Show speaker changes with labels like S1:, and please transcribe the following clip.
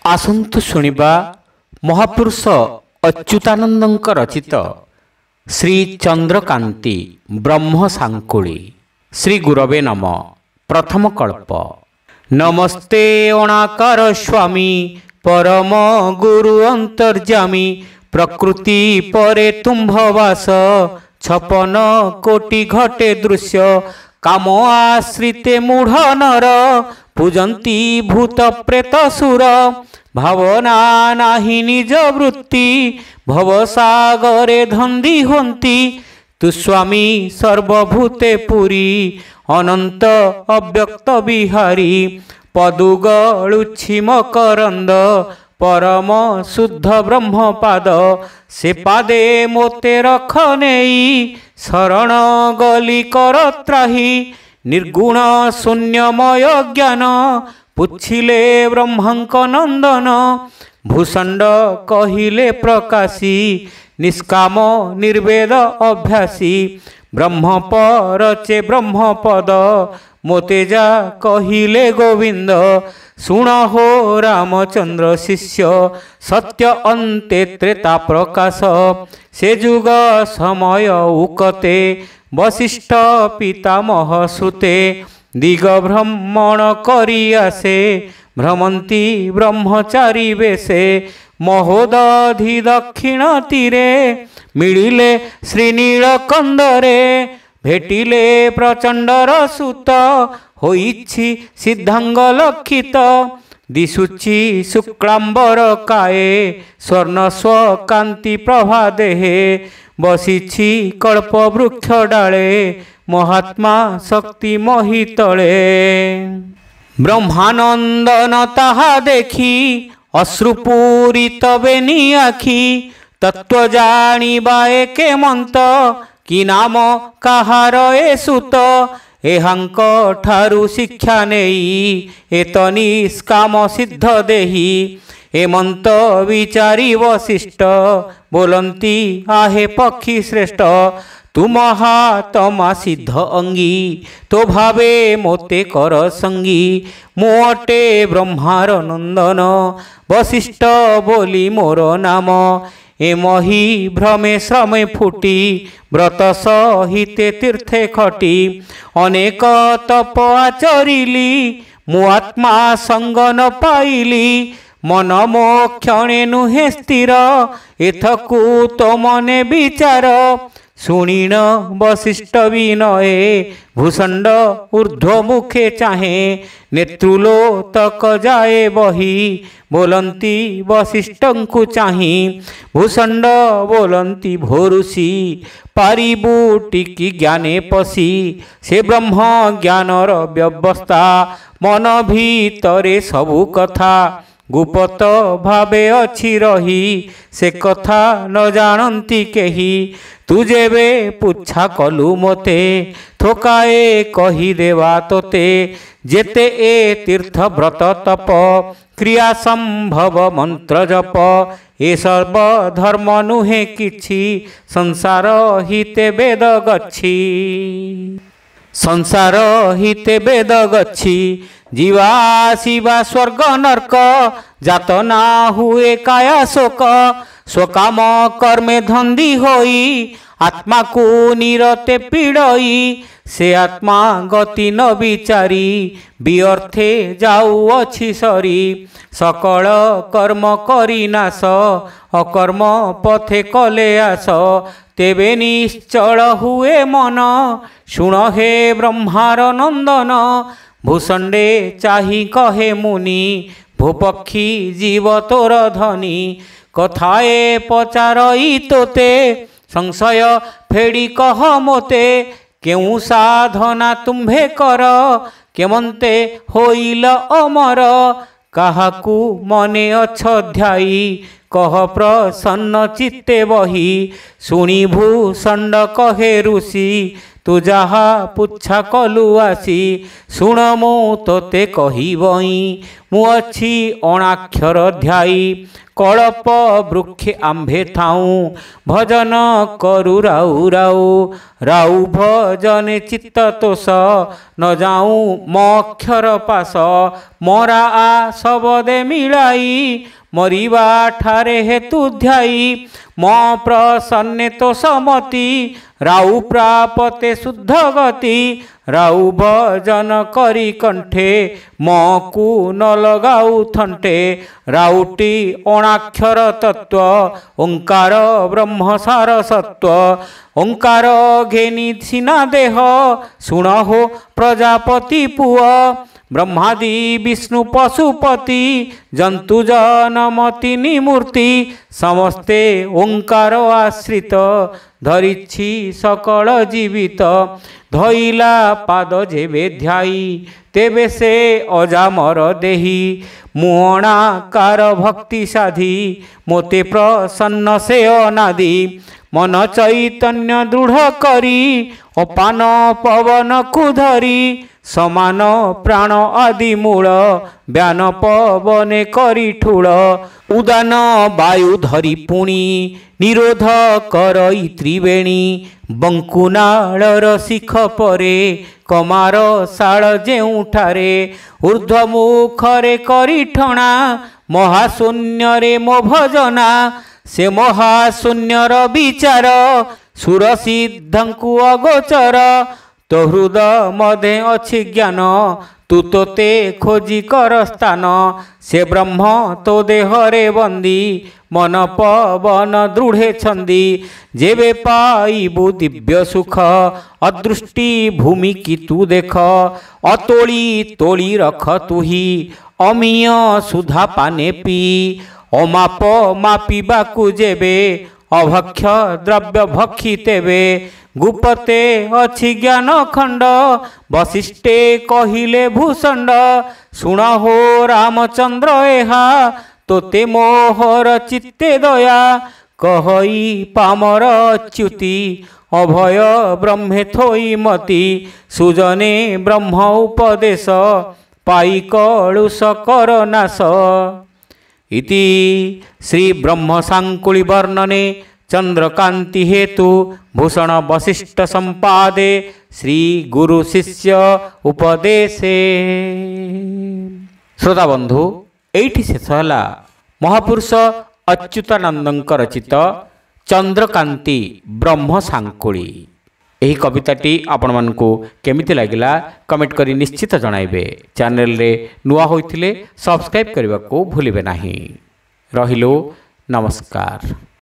S1: आसंतु शुणिबा महापुरुष अच्युतानंद रचित श्री चंद्रकांति ब्रह्म सांकुली श्री गुरवे नम। प्रथम कल्प। नमस्ते अणाकार स्वामी परम गुरु अंतर्जामी प्रकृति परे तुम्भवास छपन कोटि घटे दृश्य काम आश्रिते मूढ़ नर पूजंती भूत प्रेत सुर भावना नाही निज वृत्ति भवसागरे धंदी होंती तु स्वामी सर्वभूते पुरी अनंत अव्यक्त बिहारी पदुगलुछि मकरंद परम शुद्ध ब्रह्म पाद से पादे मोते रख नेई शरण गली कर त्राही निर्गुण शून्यमय ज्ञान पुछिले ब्रह्मंक नंदन भूषंड कहिले प्रकाशी निष्काम निर्वेद अभ्यासी ब्रह्म परचे ब्रह्म पद मोतेजा कहिले गोविंद सुण हो रामचंद्र शिष्य सत्य अंते त्रेता प्रकाश से जुग समय उकते वशिष्ठ पितामह सुते दिग भ्रमण करी आसे भ्रमंती ब्रह्मचारी बेसे महोदधि दक्षिण तीरे मिलिले श्रीनीलकंदरे भेटिले प्रचंडर सुत होइछि सिद्धांग लक्षित दिशुची शुक्लांबर काये स्वर्ण स्वकांति प्रभा देहे बसिछि कल्प वृक्ष डाले महात्मा शक्ति मोहितले ब्रह्मानंदन ताहा देखी अश्रुपूरित बेनी आखि तत्व जानिबा एके मंत कि नाम काहार ए सुत एहांक ठारु शिक्षा नेई एत निष्काम सिद्ध देही हेमंत विचारी वशिष्ठ बोलंती आहे पक्षी श्रेष्ठ तुम हातमा सिद्ध अंगी तो भावे मोते कर संगी मोटे ब्रह्मार नंदन वशिष्ठ बोली मोर नाम एमहि भ्रमे श्रमे फुटी व्रत सहिते तीर्थे खटी अनेक तप आचरिली मु आत्मा संग न पाइली मन मो क्षणे नुहे स्थिर एथकु तो मने विचार शुणिन वशिष्ठ विनये भूषंड ऊर्ध्व मुखे चाहे नेत्रुलो तक जाए बही बोलंती वशिष्ठंकु चाही भूषंड बोलंती भोरुषि पारिबु टिकी ज्ञाने पसी से ब्रह्म ज्ञानर व्यवस्था मन भीतरे सबु कथा गुप्त भावे अच्छी रही से कथा न जानती केही तू जेबे पुछा कलु मोते थोकाए कही देवा तोते जेते ए तीर्थ व्रत तप क्रिया संभव मंत्र जप ए सर्व धर्म नुहे किछि संसार हिते वेद गच्छी संसार हिते वेद गच्छी जीवा शिवा स्वर्ग नर्क जात ना हुए काया शोक स्वकाम कर्मे धंदी होई आत्मा को निरते पीड़ई से आत्मा गति न विचारी व्यर्थे जाऊ अछि सरी सकल कर्म करी नाश अकर्म पथे कले आस तेबे निश्चल हुए मन शुण हे ब्रह्मार नंदन भूषंडे चाही कहे मुनि भूपक्षी जीव तोर धनी कथाए पचारई तोते संशय फेड़ी कह मोते केउ साधना तुम्भे कर केमंते होइल अमर काहाकू मने अछध्यायी कह प्रसन्न चित्ते बही शुणी भूषंड कहे ऋषि तू जहा पुछा कलु आसी शुण मु तोते कहिबई मु अछि अणाक्षर ध्यायी कलप वृक्षे आंभे थाऊ भजन करु राउ राउ राउ भजन चित्त तोष न जाऊँ मक्षर पास मरा आ सबदे मिलाई मरिबा ठारे हेतु ध्यायी म प्रसन्ने तो समति राउ प्रापते शुद्ध गति राउ भजन करी कंठे मकु न लगाऊ थंटे राउटी अणाक्षर तत्व ओंकार ब्रह्म सार सत्व ओंकार घेनी सिना देह शुण हो प्रजापति पुआ ब्रह्मादि विष्णु पशुपति जंतु जनमति निमूर्ति समस्ते ओंकार आश्रित धरिछि सकल जीवित धइला पाद जेबे ध्यायी तेबे से अजामर देही मुअणाकार भक्ति साधी मोते प्रसन्न से अनादि मन चैतन्य दृढ़ करी अपान पवन को धरी समान प्राण आदि मूल व्यान पवने करी ठूल उदान वायु धरी पुणी निरोध करई त्रिवेणी बंकुनाळर शिख परे कमार शाल जेउठारे ऊर्ध्वमुखरे करी ठणा महाशून्य रे मो भजना से महाशून्यर विचार सुरसिद्धंकु अगोचर तो हृदय मधे अच्छी ज्ञान तू तोते खोजी कर स्थान से ब्रह्म तो देहरे बंदी मन पवन दृढ़े छंदी जेबे पाइबु दिव्य सुख अदृष्टि भूमि की तू देख अतोली तोली रख तुही अमीय सुधा पाने पी अमाप मापिबाकु जेबे अभक्ष द्रव्य भक्षी तेबे गुपते अच्छी ज्ञान खंड वशिष्ठे कहिले भूषंड शुण हो रामचंद्र एहा तोते मोहर चित्ते दया कहई पामर अच्युति अभय ब्रह्मे थोई मति सुजने ब्रह्म उपदेश पाई कलुष कर नाश इति श्री ब्रह्म सांकुली वर्णने चंद्रकांति हेतु भूषण वशिष्ठ संपादे श्री गुरु शिष्य उपदेशे। श्रोता बंधु एठी शेष होला महापुरुष अच्युतानंद रचित चंद्रकांति ब्रह्म सांकुली। एही कविताटी आपण मानकु केमिति लागिला कमेंट करी निश्चित जणाइबे। चैनल रे नुआ होइथिले सब्सक्राइब करबा को भूलिबे नाही। रहिलो नमस्कार।